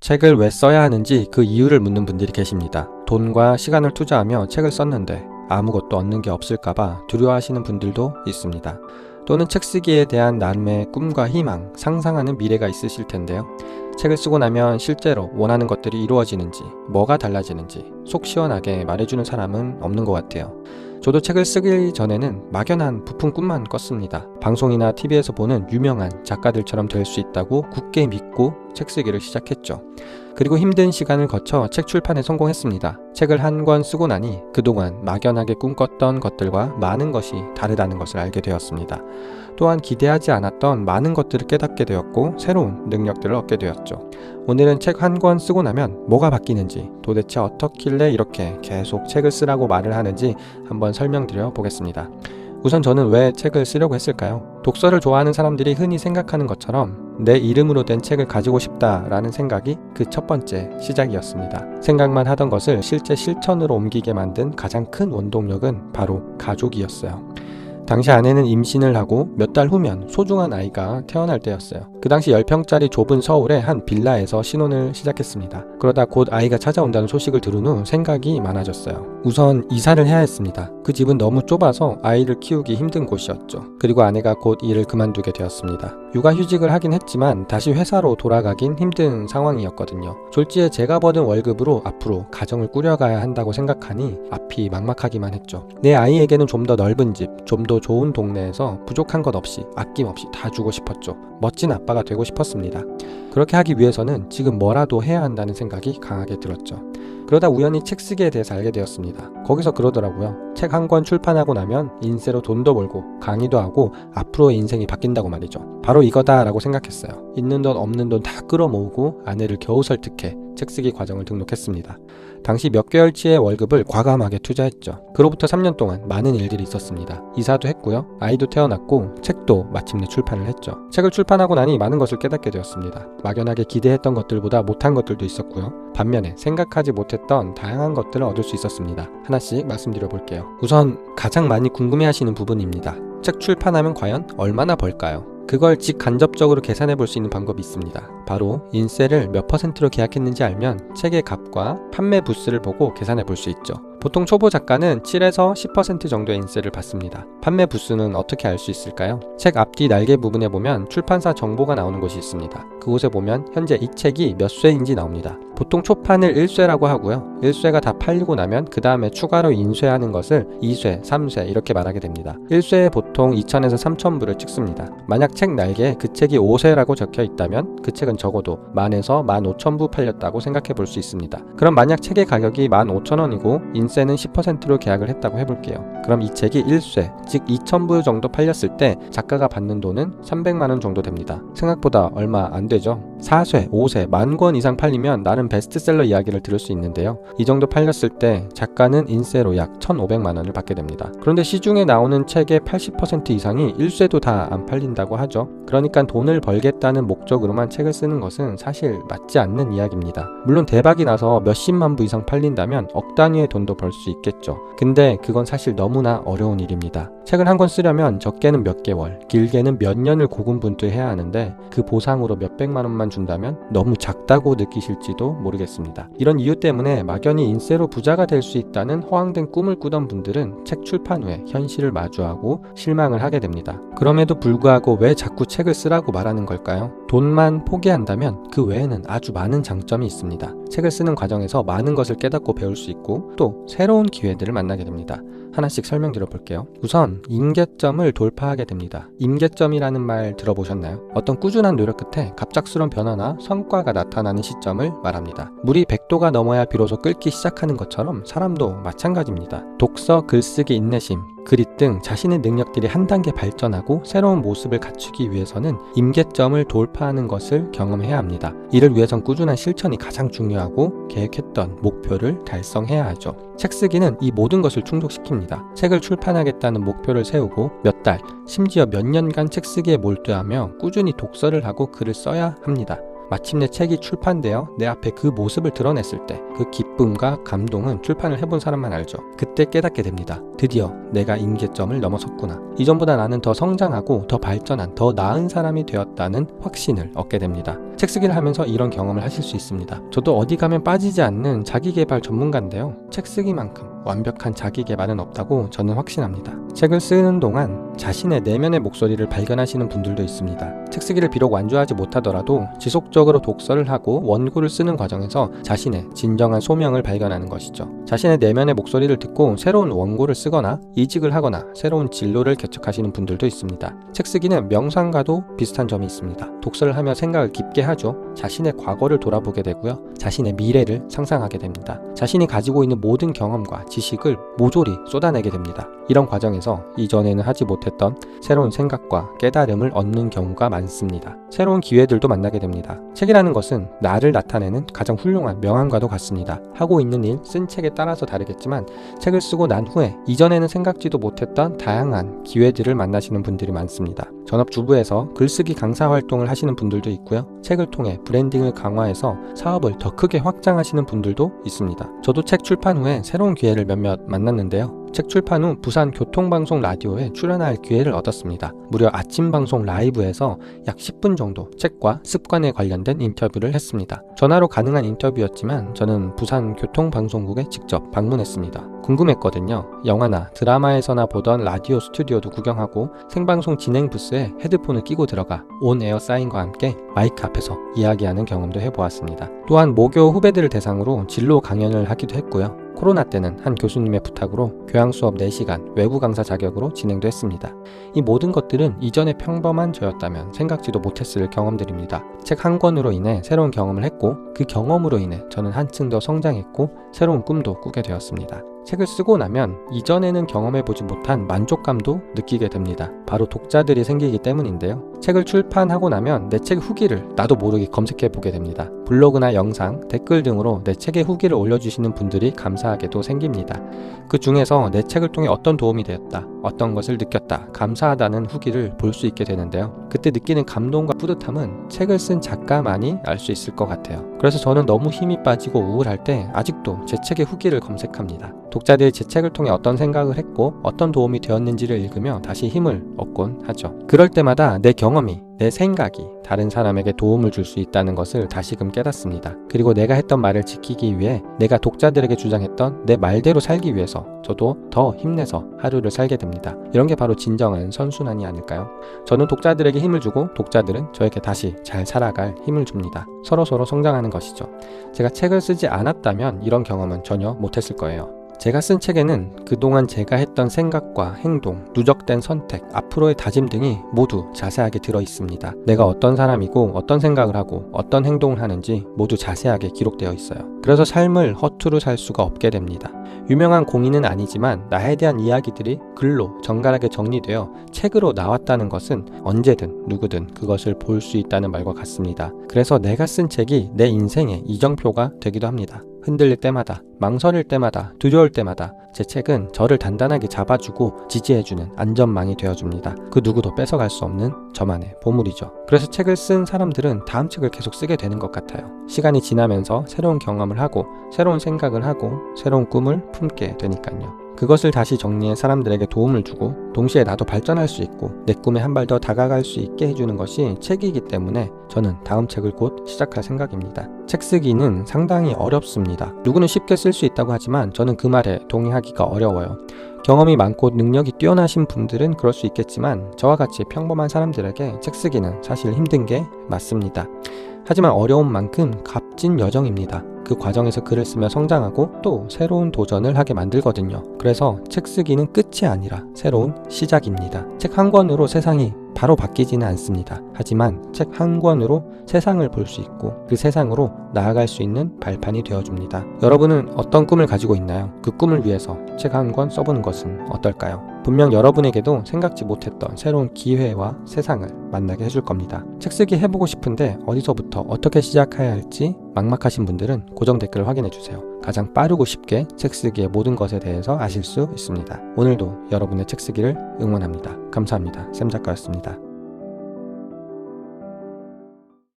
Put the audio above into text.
책을 왜 써야 하는지 그 이유를 묻는 분들이 계십니다. 돈과 시간을 투자하며 책을 썼는데 아무것도 얻는 게 없을까봐 두려워하시는 분들도 있습니다. 또는 책 쓰기에 대한 나름의 꿈과 희망, 상상하는 미래가 있으실 텐데요. 책을 쓰고 나면 실제로 원하는 것들이 이루어지는지, 뭐가 달라지는지 속 시원하게 말해주는 사람은 없는 것 같아요. 저도 책을 쓰기 전에는 막연한 부푼 꿈만 꿨습니다. 방송이나 TV에서 보는 유명한 작가들처럼 될 수 있다고 굳게 믿고 책 쓰기를 시작했죠. 그리고 힘든 시간을 거쳐 책 출판에 성공했습니다. 책을 한 권 쓰고 나니 그동안 막연하게 꿈꿨던 것들과 많은 것이 다르다는 것을 알게 되었습니다. 또한 기대하지 않았던 많은 것들을 깨닫게 되었고 새로운 능력들을 얻게 되었죠. 오늘은 책 한 권 쓰고 나면 뭐가 바뀌는지, 도대체 어떻길래 이렇게 계속 책을 쓰라고 말을 하는지 한번 설명드려 보겠습니다. 우선 저는 왜 책을 쓰려고 했을까요? 독서를 좋아하는 사람들이 흔히 생각하는 것처럼 내 이름으로 된 책을 가지고 싶다라는 생각이 그 첫 번째 시작이었습니다. 생각만 하던 것을 실제 실천으로 옮기게 만든 가장 큰 원동력은 바로 가족이었어요. 당시 아내는 임신을 하고 몇 달 후면 소중한 아이가 태어날 때였어요. 그 당시 10평짜리 좁은 서울의 한 빌라에서 신혼을 시작했습니다. 그러다 곧 아이가 찾아온다는 소식을 들은 후 생각이 많아졌어요. 우선 이사를 해야 했습니다. 그 집은 너무 좁아서 아이를 키우기 힘든 곳이었죠. 그리고 아내가 곧 일을 그만두게 되었습니다. 육아휴직을 하긴 했지만 다시 회사로 돌아가긴 힘든 상황이었거든요. 졸지에 제가 버는 월급으로 앞으로 가정을 꾸려가야 한다고 생각하니 앞이 막막하기만 했죠. 내 아이에게는 좀 더 넓은 집, 좀 더 좋은 동네에서 부족한 것 없이 아낌없이 다 주고 싶었죠. 멋진 아빠가 되고 싶었습니다. 그렇게 하기 위해서는 지금 뭐라도 해야 한다는 생각이 강하게 들었죠. 그러다 우연히 책 쓰기에 대해서 알게 되었습니다. 거기서 그러더라고요. 책 한 권 출판하고 나면 인쇄로 돈도 벌고 강의도 하고 앞으로의 인생이 바뀐다고 말이죠. 바로 이거다 라고 생각했어요. 있는 돈 없는 돈 다 끌어모으고 아내를 겨우 설득해 책 쓰기 과정을 등록했습니다. 당시 몇 개월치의 월급을 과감하게 투자했죠. 그로부터 3년 동안 많은 일들이 있었습니다. 이사도 했고요. 아이도 태어났고 책도 마침내 출판을 했죠. 책을 출판하고 나니 많은 것을 깨닫게 되었습니다. 막연하게 기대했던 것들보다 못한 것들도 있었고요. 반면에 생각하지 못했던 다양한 것들을 얻을 수 있었습니다. 하나씩 말씀드려 볼게요. 우선 가장 많이 궁금해하시는 부분입니다. 책 출판하면 과연 얼마나 벌까요? 그걸 직간접적으로 계산해 볼 수 있는 방법이 있습니다. 바로 인세를 몇 %로 계약했는지 알면 책의 값과 판매 부스를 보고 계산해 볼 수 있죠. 보통 초보 작가는 7에서 10% 정도의 인세를 받습니다. 판매 부스는 어떻게 알 수 있을까요? 책 앞뒤 날개 부분에 보면 출판사 정보가 나오는 곳이 있습니다. 그곳에 보면 현재 이 책이 몇 쇄인지 나옵니다. 보통 초판을 1쇄라고 하고요. 1쇄가 다 팔리고 나면 그 다음에 추가로 인쇄하는 것을 2쇄, 3쇄 이렇게 말하게 됩니다. 1쇄에 보통 2,000에서 3,000부를 찍습니다. 만약 책 날개에 그 책이 5쇄라고 적혀 있다면 그 책은 적어도 10,000에서 15,000부 팔렸다고 생각해 볼 수 있습니다. 그럼 만약 책의 가격이 15,000원이고 인세는 10%로 계약을 했다고 해볼게요. 그럼 이 책이 1쇄, 즉 2,000부 정도 팔렸을 때 작가가 받는 돈은 300만원 정도 됩니다. 생각보다 얼마 안 되죠? 4쇄, 5쇄, 10,000권 이상 팔리면 나름 베스트셀러 이야기를 들을 수 있는데요. 이 정도 팔렸을 때 작가는 인세로 약 1,500만원을 받게 됩니다. 그런데 시중에 나오는 책의 80% 이상이 1쇄도 다 안 팔린다고 하죠. 그러니까 돈을 벌겠다는 목적으로만 책을 쓰는 것은 사실 맞지 않는 이야기입니다. 물론 대박이 나서 몇십만 부 이상 팔린다면 억 단위의 돈도 벌 수 있겠죠. 근데 그건 사실 너무나 어려운 일입니다. 책을 한 권 쓰려면 적게는 몇 개월, 길게는 몇 년을 고군분투해야 하는데 그 보상으로 몇백만 원만 준다면 너무 작다고 느끼실지도 모르겠습니다. 이런 이유 때문에 막연히 인세로 부자가 될 수 있다는 허황된 꿈을 꾸던 분들은 책 출판 후에 현실을 마주하고 실망을 하게 됩니다. 그럼에도 불구하고 왜 자꾸 책을 쓰라고 말하는 걸까요? 돈만 포기한다면 그 외에는 아주 많은 장점이 있습니다. 책을 쓰는 과정에서 많은 것을 깨닫고 배울 수 있고 또 새로운 기회들을 만나게 됩니다. 하나씩 설명드려 볼게요. 우선 임계점을 돌파하게 됩니다. 임계점이라는 말 들어보셨나요? 어떤 꾸준한 노력 끝에 갑작스러운 변화나 성과가 나타나는 시점을 말합니다. 물이 100도가 넘어야 비로소 끓기 시작하는 것처럼 사람도 마찬가지입니다. 독서, 글쓰기, 인내심, 그릿 등 자신의 능력들이 한 단계 발전하고 새로운 모습을 갖추기 위해서는 임계점을 돌파하는 것을 경험해야 합니다. 이를 위해선 꾸준한 실천이 가장 중요하고 계획했던 목표를 달성해야 하죠. 책 쓰기는 이 모든 것을 충족시킵니다. 책을 출판하겠다는 목표를 세우고 몇 달, 심지어 몇 년간 책 쓰기에 몰두하며 꾸준히 독서를 하고 글을 써야 합니다. 마침내 책이 출판되어 내 앞에 그 모습을 드러냈을 때 그 기쁨과 감동은 출판을 해본 사람만 알죠. 그때 깨닫게 됩니다. 드디어 내가 임계점을 넘어섰구나. 이전보다 나는 더 성장하고 더 발전한 더 나은 사람이 되었다는 확신을 얻게 됩니다. 책 쓰기를 하면서 이런 경험을 하실 수 있습니다. 저도 어디 가면 빠지지 않는 자기계발 전문가인데요. 책 쓰기만큼 완벽한 자기계발은 없다고 저는 확신합니다. 책을 쓰는 동안 자신의 내면의 목소리를 발견하시는 분들도 있습니다. 책 쓰기를 비록 완주하지 못하더라도 지속적으로 독서를 하고 원고를 쓰는 과정에서 자신의 진정한 소명을 발견하는 것이죠. 자신의 내면의 목소리를 듣고 새로운 원고를 쓰거나 이직을 하거나 새로운 진로를 개척하시는 분들도 있습니다. 책 쓰기는 명상과도 비슷한 점이 있습니다. 독서를 하며 생각을 깊게 하죠. 자신의 과거를 돌아보게 되고요. 자신의 미래를 상상하게 됩니다. 자신이 가지고 있는 모든 경험과 지식을 모조리 쏟아내게 됩니다. 이런 과정에서 이전에는 하지 못했던 새로운 생각과 깨달음을 얻는 경우가 많습니다. 새로운 기회들도 만나게 됩니다. 책이라는 것은 나를 나타내는 가장 훌륭한 명함과도 같습니다. 하고 있는 일, 쓴 책에 따라서 다르겠지만 책을 쓰고 난 후에 이전에는 생각지도 못했던 다양한 기회들을 만나시는 분들이 많습니다. 전업주부에서 글쓰기 강사 활동을 하시는 분들도 있고요. 책을 통해 브랜딩을 강화해서 사업을 더 크게 확장하시는 분들도 있습니다. 저도 책 출판 후에 새로운 기회를 몇몇 만났는데요. 책 출판 후 부산 교통방송 라디오에 출연할 기회를 얻었습니다. 무려 아침 방송 라이브에서 약 10분 정도 책과 습관에 관련된 인터뷰를 했습니다. 전화로 가능한 인터뷰였지만 저는 부산 교통방송국에 직접 방문했습니다. 궁금했거든요. 영화나 드라마에서나 보던 라디오 스튜디오도 구경하고 생방송 진행 부스에 헤드폰을 끼고 들어가 온에어 사인과 함께 마이크 앞에서 이야기하는 경험도 해보았습니다. 또한 모교 후배들을 대상으로 진로 강연을 하기도 했고요. 코로나 때는 한 교수님의 부탁으로 교양 수업 4시간 외부 강사 자격으로 진행도 했습니다. 이 모든 것들은 이전에 평범한 저였다면 생각지도 못했을 경험들입니다. 책 한 권으로 인해 새로운 경험을 했고 그 경험으로 인해 저는 한층 더 성장했고 새로운 꿈도 꾸게 되었습니다. 책을 쓰고 나면 이전에는 경험해보지 못한 만족감도 느끼게 됩니다. 바로 독자들이 생기기 때문인데요. 책을 출판하고 나면 내 책 후기를 나도 모르게 검색해보게 됩니다. 블로그나 영상, 댓글 등으로 내 책의 후기를 올려주시는 분들이 감사하게도 생깁니다. 그 중에서 내 책을 통해 어떤 도움이 되었다, 어떤 것을 느꼈다, 감사하다는 후기를 볼 수 있게 되는데요. 그때 느끼는 감동과 뿌듯함은 책을 쓴 작가만이 알 수 있을 것 같아요. 그래서 저는 너무 힘이 빠지고 우울할 때 아직도 제 책의 후기를 검색합니다. 독자들이 제 책을 통해 어떤 생각을 했고 어떤 도움이 되었는지를 읽으며 다시 힘을 얻곤 하죠. 그럴 때마다 내 경험이, 내 생각이 다른 사람에게 도움을 줄 수 있다는 것을 다시금 깨닫습니다. 그리고 내가 했던 말을 지키기 위해 내가 독자들에게 주장했던 내 말대로 살기 위해서 저도 더 힘내서 하루를 살게 됩니다. 이런 게 바로 진정한 선순환이 아닐까요? 저는 독자들에게 힘을 주고 독자들은 저에게 다시 잘 살아갈 힘을 줍니다. 서로서로 성장하는 것이죠. 제가 책을 쓰지 않았다면 이런 경험은 전혀 못했을 거예요. 제가 쓴 책에는 그동안 제가 했던 생각과 행동, 누적된 선택, 앞으로의 다짐 등이 모두 자세하게 들어 있습니다. 내가 어떤 사람이고 어떤 생각을 하고 어떤 행동을 하는지 모두 자세하게 기록되어 있어요. 그래서 삶을 허투루 살 수가 없게 됩니다. 유명한 공인은 아니지만 나에 대한 이야기들이 글로 정갈하게 정리되어 책으로 나왔다는 것은 언제든 누구든 그것을 볼 수 있다는 말과 같습니다. 그래서 내가 쓴 책이 내 인생의 이정표가 되기도 합니다. 흔들릴 때마다, 망설일 때마다, 두려울 때마다 제 책은 저를 단단하게 잡아주고 지지해주는 안전망이 되어줍니다. 그 누구도 뺏어갈 수 없는 저만의 보물이죠. 그래서 책을 쓴 사람들은 다음 책을 계속 쓰게 되는 것 같아요. 시간이 지나면서 새로운 경험을 하고 새로운 생각을 하고 새로운 꿈을 품게 되니까요. 그것을 다시 정리해 사람들에게 도움을 주고 동시에 나도 발전할 수 있고 내 꿈에 한 발 더 다가갈 수 있게 해주는 것이 책이기 때문에 저는 다음 책을 곧 시작할 생각입니다. 책 쓰기는 상당히 어렵습니다. 누구는 쉽게 쓸 수 있다고 하지만 저는 그 말에 동의하기가 어려워요. 경험이 많고 능력이 뛰어나신 분들은 그럴 수 있겠지만 저와 같이 평범한 사람들에게 책 쓰기는 사실 힘든 게 맞습니다. 하지만 어려운 만큼 값진 여정입니다. 그 과정에서 글을 쓰며 성장하고 또 새로운 도전을 하게 만들거든요. 그래서 책 쓰기는 끝이 아니라 새로운 시작입니다. 책 한 권으로 세상이 바로 바뀌지는 않습니다. 하지만 책 한 권으로 세상을 볼 수 있고 그 세상으로 나아갈 수 있는 발판이 되어줍니다. 여러분은 어떤 꿈을 가지고 있나요? 그 꿈을 위해서 책 한 권 써보는 것은 어떨까요? 분명 여러분에게도 생각지 못했던 새로운 기회와 세상을 만나게 해줄 겁니다. 책 쓰기 해보고 싶은데 어디서부터 어떻게 시작해야 할지 막막하신 분들은 고정 댓글을 확인해주세요. 가장 빠르고 쉽게 책 쓰기의 모든 것에 대해서 아실 수 있습니다. 오늘도 여러분의 책 쓰기를 응원합니다. 감사합니다. 쌤작가였습니다.